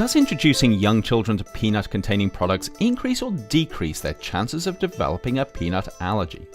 Does introducing young children to peanut-containing products increase or decrease their chances of developing a peanut allergy?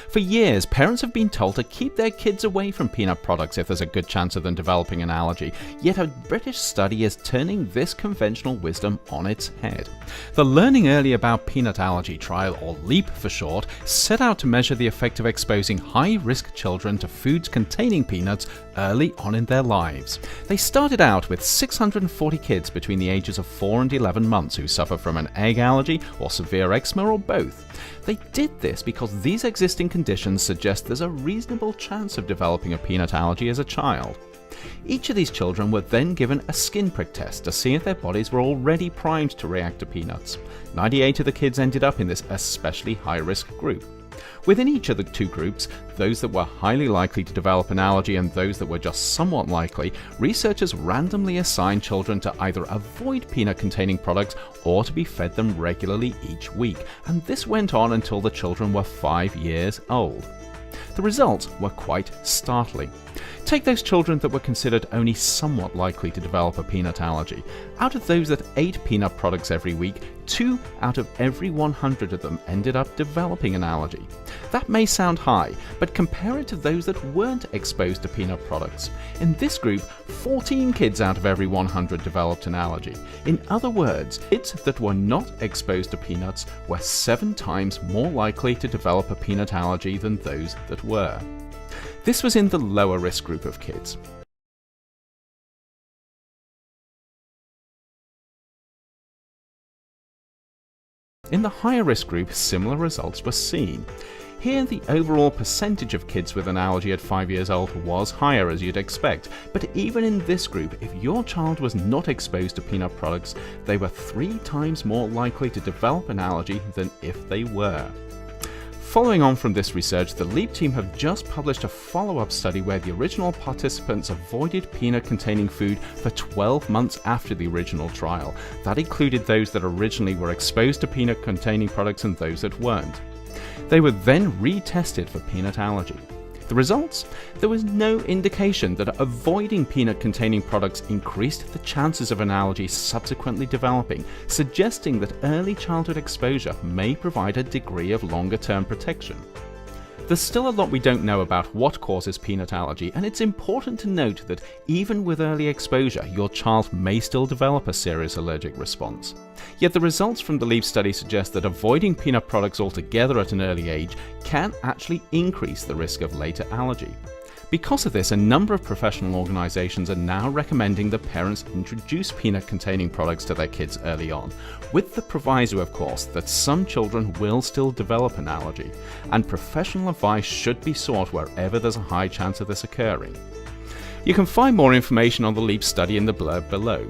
For years, parents have been told to keep their kids away from peanut products if there's a good chance of them developing an allergy, yet a British study is turning this conventional wisdom on its head. The Learning Early About Peanut Allergy trial, or LEAP for short, set out to measure the effect of exposing high-risk children to foods containing peanuts early on in their lives. They started out with 640 kids between the ages of 4 and 11 months who suffer from an egg allergy or severe eczema or both. They did this because these existing conditions suggest there's a reasonable chance of developing a peanut allergy as a child. Each of these children were then given a skin prick test to see if their bodies were already primed to react to peanuts. 98 of the kids ended up in this especially high-risk group. Within each of the two groups, those that were highly likely to develop an allergy and those that were just somewhat likely, researchers randomly assigned children to either avoid peanut-containing products or to be fed them regularly each week, and this went on until the children were 5 years old. The results were quite startling. Take those children that were considered only somewhat likely to develop a peanut allergy. Out of those that ate peanut products every week, 2 out of every 100 of them ended up developing an allergy. That may sound high, but compare it to those that weren't exposed to peanut products. In this group, 14 kids out of every 100 developed an allergy. In other words, kids that were not exposed to peanuts were 7 times more likely to develop a peanut allergy than those that were. This was in the lower risk group of kids. In the higher risk group, similar results were seen. Here, the overall percentage of kids with an allergy at 5 years old was higher, as you'd expect, but even in this group, if your child was not exposed to peanut products, they were 3 times more likely to develop an allergy than if they were. Following on from this research, the LEAP team have just published a follow-up study where the original participants avoided peanut-containing food for 12 months after the original trial. That included those that originally were exposed to peanut-containing products and those that weren't. They were then retested for peanut allergy. The results? There was no indication that avoiding peanut-containing products increased the chances of an allergy subsequently developing, suggesting that early childhood exposure may provide a degree of longer-term protection. There's still a lot we don't know about what causes peanut allergy, and it's important to note that even with early exposure, your child may still develop a serious allergic response. Yet the results from the LEAP study suggest that avoiding peanut products altogether at an early age can actually increase the risk of later allergy. Because of this, a number of professional organizations are now recommending that parents introduce peanut-containing products to their kids early on, with the proviso, of course, that some children will still develop an allergy, and professional advice should be sought wherever there's a high chance of this occurring. You can find more information on the LEAP study in the blurb below.